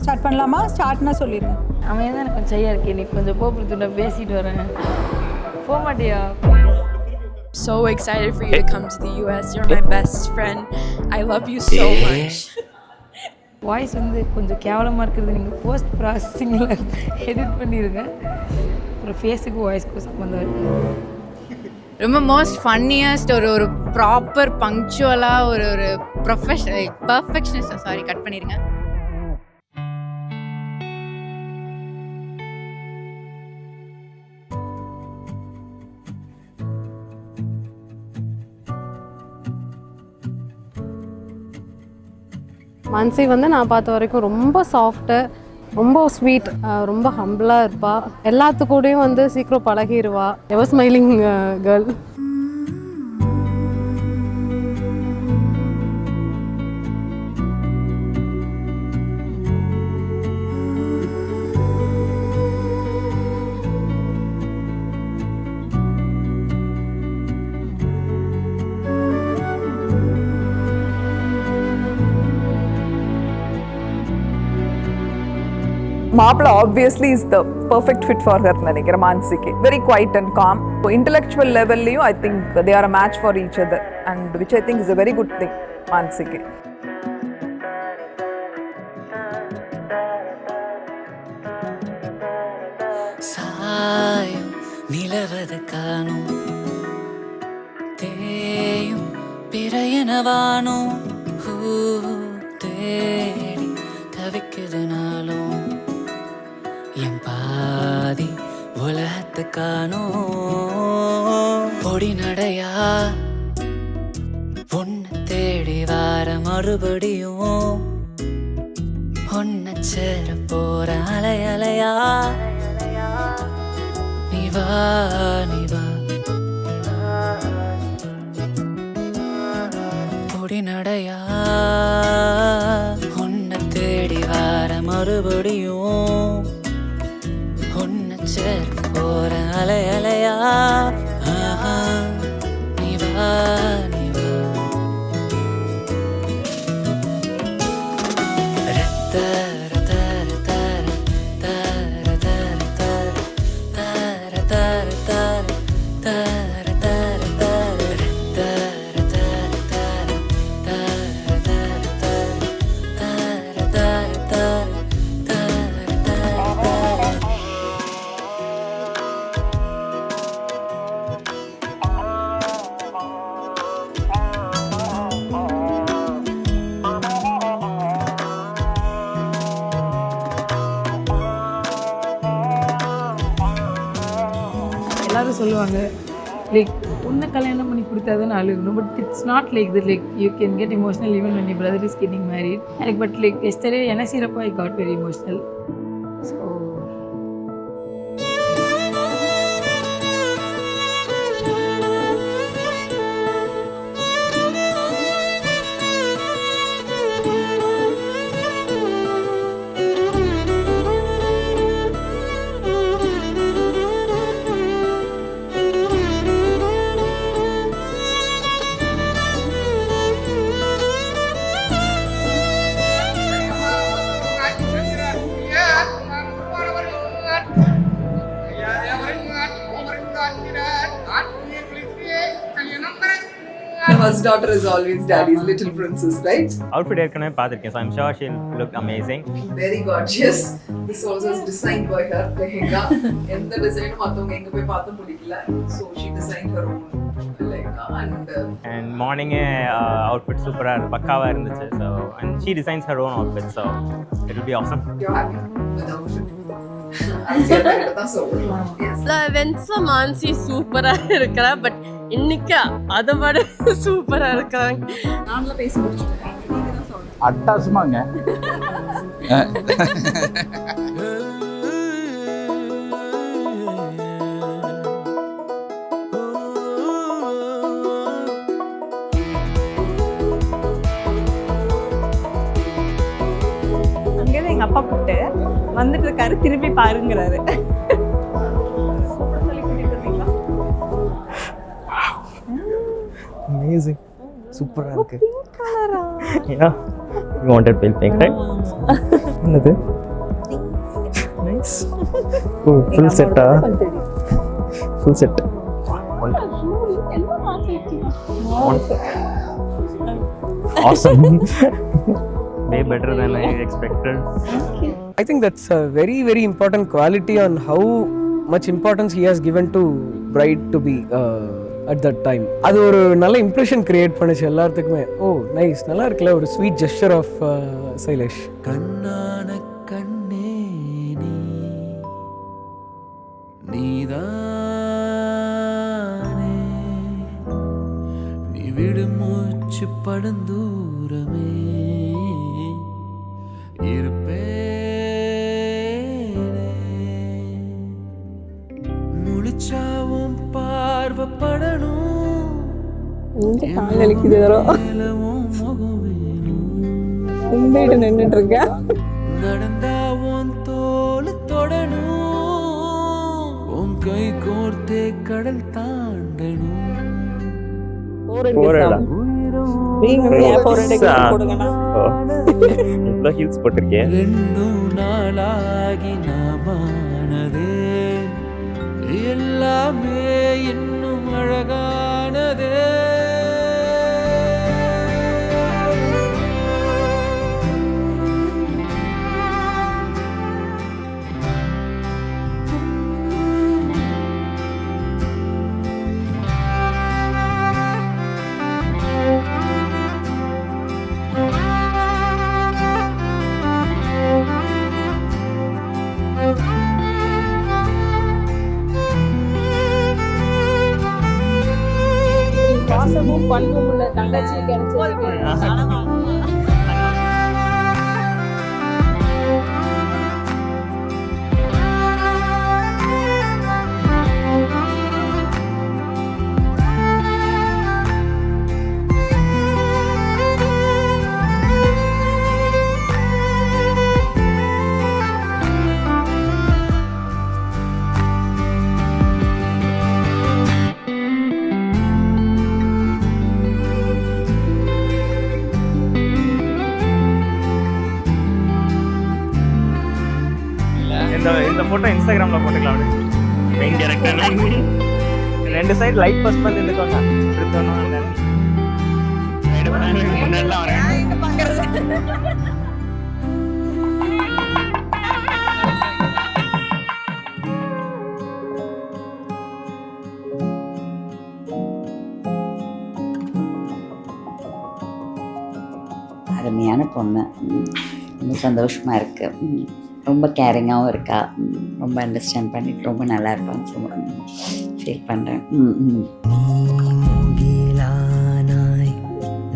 Start பண்ணலாமா? ஸ்டார்ட்னா சொல்லிடுங்க. அவன் தான் எனக்கு கொஞ்சம் செய்யா இருக்கு. நீ கொஞ்சம் போப்புறதுல பேசிட்டு வரேன். போக மாட்டியா? So excited for you to come to the US. You're my best friend. I love you so much. Voice வந்து கொஞ்சம் கேவலமாக இருக்கிறது நீங்கள் போஸ்ட் ப்ராசஸிங்கில் எடிட் பண்ணிடுங்க. அப்புறம் ஃபேஸுக்கு வாய்ஸ்க்கு சம்மந்தம் இருக்குது. ரொம்ப மோஸ்ட் ஃபன்னியஸ்ட் ஒரு ப்ராப்பர் பங்க்சுவலாக ஒரு பர்ஃபெக்ஷனிஸ்ட். சாரி, கட் பண்ணிடுங்க. மான்சி வந்து நான் பார்த்த வரைக்கும் ரொம்ப சாஃப்ட்டு, ரொம்ப ஸ்வீட், ரொம்ப ஹம்பிளாக இருப்பாள். எல்லாத்துக்கூடையும் வந்து சீக்கிரம் பழகிடுவா. Ever smiling girl. Maapla obviously is the perfect fit for her நினைக்கிறேன் மான்சிக்கு. Very quiet and calm. Intellectual levelலையும் I think they are a match for each other and which I think is a very good thing மான்சிக்கு. சாயும் நிலவது காணும் தேயும் பிறையனவானும் தேடி தவிக்குதுனாலும் என் பாதி உலகத்து காணும் பொடி நடையா பொண்ணு தேடி வார மறுபடியும் ஒன்ன சேர போற அலை அலையா நிவா நிவா பொடி நடையா ஒன்ன தேடி வார மறுபடியும் ஒன்ன சேர போற அலை அலையா நிவா நிவா ரத்த எல்லாரும் சொல்லுவாங்க லைக் உன்னை கல்யாணம் பண்ணி கொடுத்தாதான் அழுகணும். But it's not like that. Like you can get emotional even when your brother is getting married. Like but like yesterday NSC I got very emotional. So The first daughter is always daddy's little princess, right? Outfit ஏற்கனவே பார்த்திருக்கேன். So I'm sure she'll look amazing. Very gorgeous. This also is designed by her. Lehenga. எந்த டிசைனும் மத்தவங்க எங்க போய் பார்த்து பிடிக்கல. So she designed her own lehenga and morning outfit சூப்பரா பக்காவா இருந்துச்சு. So and she designs her own outfit. So it will be awesome. you're happy with the outfit? வென்ஸ்ல Mansi சூப்பரா இருக்கிறா. பட் இன்னைக்கு அதை விட சூப்பரா இருக்காங்க. நான்லாம் பேசி முடிச்சுட்டேன். நீங்க தான் சொல்லணும். அட்டாசமாங்க. அங்கேருந்து எங்கள் அப்பா கூப்பிட்டு வந்துட்டு இருக்காரு, திருப்பி பாருங்கிறாரு. அமேசிங், சூப்பராக இருக்கு. பிங்க் கலரா? யா, You wanted pale pink, right? என்னது? Nice. Oh, full set. Full set. Awesome. Way better than I expected. I think that's a very, very important quality on how much importance he has given to bride to be at that time. அது ஒரு நல்ல impression create பண்ணுச்சு எல்லாத்துக்குமே. ஓ nice, நல்லா இருக்குல்ல, ஒரு sweet gesture of Shailesh. கண்ணான கண்ணே நீதானே, நீ விடும் மூச்சு படுந்தூரமே இருப்பேனே, முழிச்சாவும் பார்வப்படணும், நின்றுட்டு இருக்கேன். நடந்தாவும் தோல் தொடணும், உன் கை கோர்த்தே கடல் தாண்டணும். ஹீல்ஸ் போட்டிருக்கேன். 2 நாளாகி நாமானதே, எல்லாமே இன்னும் அழகானதே. பாசமும் பண்பும் உள்ள தங்கச்சி கிடைச்சிருக்கு. இந்த போட்டோ இன்ஸ்டாகிராம்ல போட்டுக்கலாம். Main character 2 side light bus பண்ணி இருந்துக்கோங்க. எடுத்தோன்னு முன்னாடிலாம் வரேன். அருமையான பொண்ணு, ரொம்ப சந்தோஷமாக இருக்குது, ரொம்ப கேரிங்காகவும் இருக்கா, ரொம்ப அண்டர்ஸ்டாண்ட் பண்ணிட்டு ரொம்ப நல்லா இருப்பான்னு ஃபீல் பண்ணுறேன்.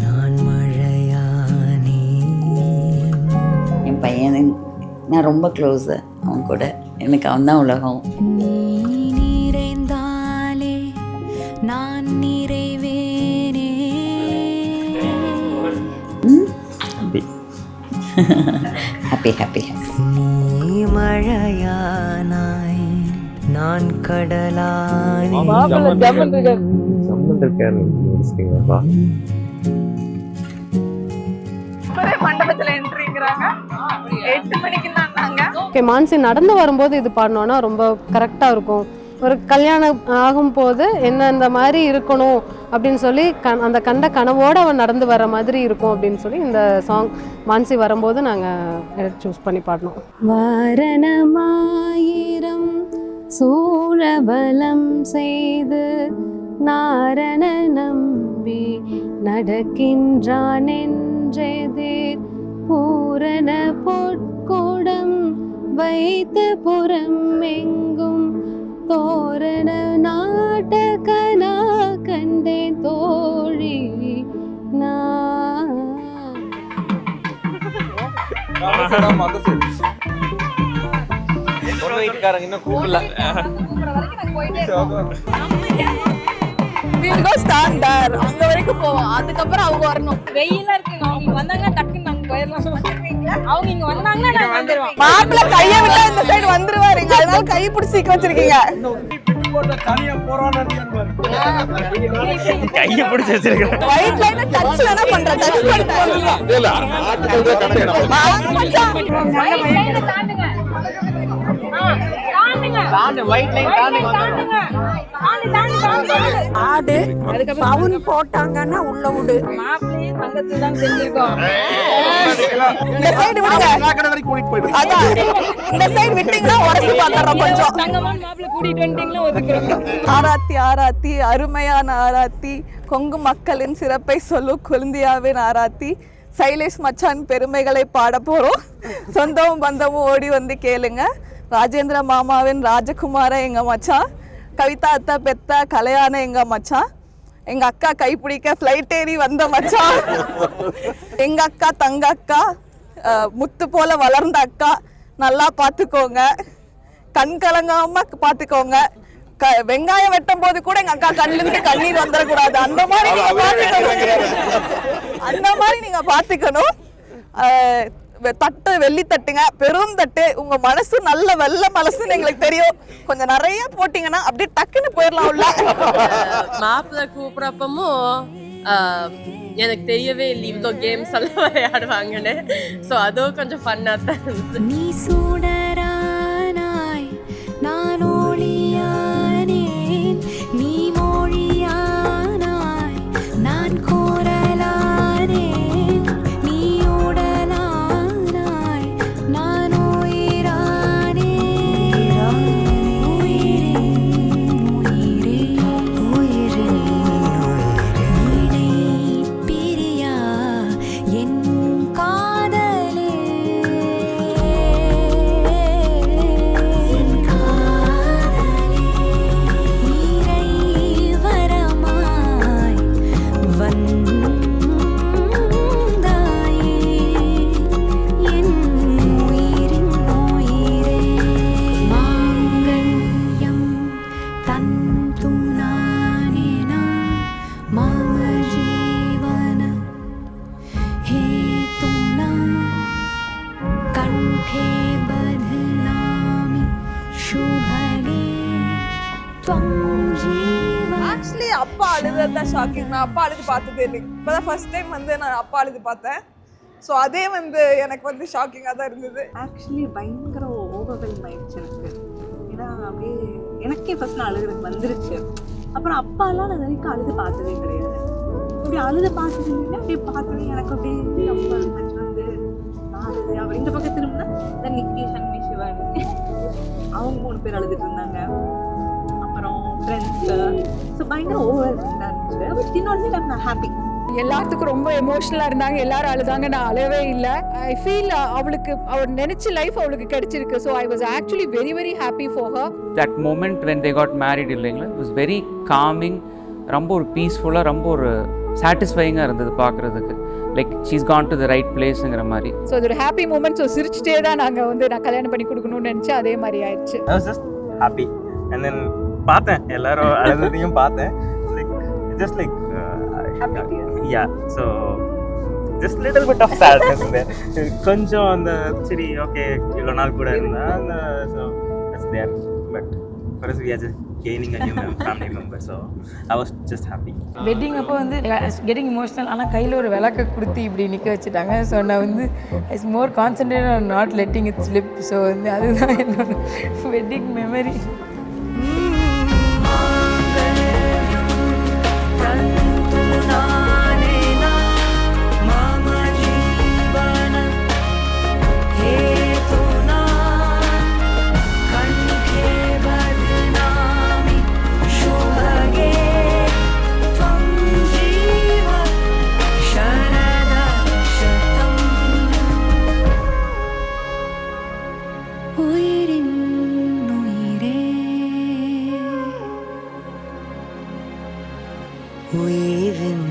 நான் மழையானே, என் பையன் நான் ரொம்ப க்ளோஸு அவன் கூட, எனக்கு அவன் தான் உலகம். நீ நிறைந்தாலே நான் நிறைவேனே. ஹாப்பி ஹாப்பி நீ மழையானாய் நான் கடலானே. மண்டபத்துல என்ட்ரிங்கிறாங்க. 8 மணிக்கு தான். ஓகே, மான்சி நடந்து வரும்போது இது பாடினோன்னா ரொம்ப கரெக்டாக இருக்கும். ஒரு கல்யாணம் ஆகும்போது என்ன இந்த மாதிரி இருக்கணும் அப்படின்னு சொல்லி அந்த கண்ட கனவோடு அவன் நடந்து வர மாதிரி இருக்கும் அப்படின்னு சொல்லி இந்த சாங் மான்சி வரும்போது நாங்கள் சூஸ் பண்ணி பாடினோம். வாரணமாயிரம் சூழவலம் செய்து நாரண நம்பி நடக்கின்றான் என்றெதிர் பூரண பொற்கூடம் வைத்த புறம் எங்கும் தோரண நாட்டகனா கண்டே தோழி இன்னும் கூப்பிடல. அங்க வரைக்கும் போவோம், அதுக்கப்புறம் அவங்க வரணும். வெயிலா இருக்கு, அவங்க வந்தாங்கன்னா டக்குன்னு நாங்க போயிடலாம். அவங்க இங்க வந்தாங்கன்னா நாங்க வந்துருவோம். மாப்பிள்ளை கையை விட்டா இந்த சைடு வந்துருவாருங்க, அதனால கை பிடிச்சி வச்சிருக்கீங்க. கையை பிடிச்சி வச்சிருக்கேன். ஒயிட் லைன் டச் வேணா பண்றேன், டச் ஆடு பவுன் போட்டாங்கன்னா உள்ள விடு. மாப்பிள்ளையே தங்கத்துல தான் செஞ்சிருக்கோம். இந்த சைடு விடுங்க. அதான் இந்த சைடு விட்டீங்கன்னா உரசி பாக்குறோம் கொஞ்சம். தங்கமான மாப்பிள்ளை கூட்டிட்டு வந்துட்டீங்களா ஒதுக்குறோம். ஆராத்தி ஆராத்தி அருமையான ஆராத்தி, கொங்கு மக்களின் சிறப்பை சொல்லும் குழந்தையாவின் ஆராத்தி, சைலேஷ் மச்சான் பெருமைகளை பாட போறோம். சொந்தமும் பந்தமும் ஓடி வந்து கேளுங்க. ராஜேந்திர மாமாவின் ராஜகுமார எங்க மச்சான், கவிதா அத்தா பெத்தா கல்யாண எங்க மச்சான், எங்க அக்கா கைப்பிடிக்க ஃப்ளைட் ஏறி வந்த மச்சான், எங்க அக்கா தங்க அக்கா, முத்து போல வளர்ந்த அக்கா, நல்லா பார்த்துக்கோங்க, கண் கலங்காம பார்த்துக்கோங்க. வெங்காயம் வெட்டும் போது கூட எங்க அக்கா கண்ணிலிருந்து கண்ணீர் வந்துடக்கூடாது. அந்த மாதிரி நீங்க பார்த்துக்கணும், அந்த மாதிரி நீங்க பார்த்துக்கணும். தட்டு வெள்ளி தட்டுங்க, பெரும் தட்டு. உங்க மனசு நல்ல வெள்ள மனசுன்னு எங்களுக்கு தெரியும். கொஞ்சம் நிறைய போட்டீங்கன்னா அப்படியே டக்குன்னு போயிடலாம் உள்ள. மாப்பிள்ளை கூப்பிட்றப்பமும் எனக்கு தெரியவே இல்லை இவ்வளோ கேம்ஸ் எல்லாம் விளையாடுவாங்கன்னு. ஸோ அதுவும் கொஞ்சம் ஃபன்னாக தான் இருந்தது. நீ சூடரானாய் நான் ஒளியானேன், நீ மொழியானாய் நான் கோரலானேன், நீ உடலானாய் நான் உயிரானேன், உயிரே உயிரே உயிரை பிரியா என் காதலே, என் காதலே நீரை வரமாய் வந்தாயே, என் உயிரின் உயிரே மாங்கல்யம் தந்து நானேனா மம ஜீவன हेतुना कंठे बध्नामि शुभगे त्वं जीवा. ஆக்சுவலி அப்பா அழுதுதான் ஷாக்கிங். நான் அப்பா அழுது பார்த்ததே இல்லை. இப்போதான் ஃபர்ஸ்ட் டைம் வந்து நான் அப்பா அழுது பார்த்தேன். ஸோ அதே வந்து எனக்கு வந்து ஷாக்கிங்காக தான் இருந்தது. ஆக்சுவலி பயங்கர ஓவர்வெல்ம் ஆயிடுச்சு எனக்கு. ஏன்னா அப்படியே எனக்கே ஃபர்ஸ்ட் நான் அழுகிறதுக்கு வந்துருச்சு. அப்புறம் அப்பாலாம் நான் வரைக்கும் அழுது பார்த்ததே கிடையாது. இப்படி அழுது பார்த்தது இல்லை, அப்படியே பார்த்தது எனக்கு அப்படியே ரொம்ப மனசு வந்து அழுது. அப்படி இந்த பக்கம் திரும்பினா இந்த நிக்கி சன்னி சிவன் அவங்க 3 பேர் அழுதுட்டு இருந்தாங்க. அப்புறம் ஃப்ரெண்ட்ஸு. ஸோ பயங்கர ஓவர்வெல்மிங்காக இருந்துச்சு. பட் இன்னொன்று நான் ஹாப்பி. எல்லாத்துக்கும் ரொம்ப எமோஷனலாக இருந்தாங்க, எல்லாரும் அழுதாங்க. நான் அழவே இல்லை. ஐ ஃபீல் அவளுக்கு அவள் நினச்ச லைஃப் அவளுக்கு கிடைச்சிருக்கு. So I was actually very very happy for her. That moment when they got married இல்லைங்களா, இட் வாஸ் வெரி காமிங். ரொம்ப ஒரு பீஸ்ஃபுல்லாக, ரொம்ப ஒரு சாட்டிஸ்ஃபைங்காக இருந்தது பார்க்குறதுக்கு. Like she's gone to the right பிளேஸுங்கிற மாதிரி. ஸோ அது ஒரு ஹாப்பி மூமெண்ட். ஸோ சிரிச்சிட்டே தான் நாங்கள் வந்து நான் கல்யாணம் பண்ணி கொடுக்கணும்னு நினச்சேன். அதே மாதிரி ஆயிடுச்சு. I was just happy. And then பார்த்தேன் எல்லாரும் அழுதையும் பார்த்தேன். Like just like yeah, so just little bit of sadness there. கொஞ்சம் அந்த சரி ஓகே இவ்வளோ நாள் கூட இருந்தா அந்த so that's there. But for us we are just gaining a new family member, so I was just happy. Wedding அப்போ வந்து கெட்டிங் இமோஷனல். ஆனால் கையில் ஒரு விளக்க கொடுத்து இப்படி நிற்க வச்சுட்டாங்க. ஸோ நான் வந்து it's more concentrate on not letting it slip. So வந்து அதுதான் என்னோட வெட்டிங் மெமரி. உயிரின் உயிரே உயிரின்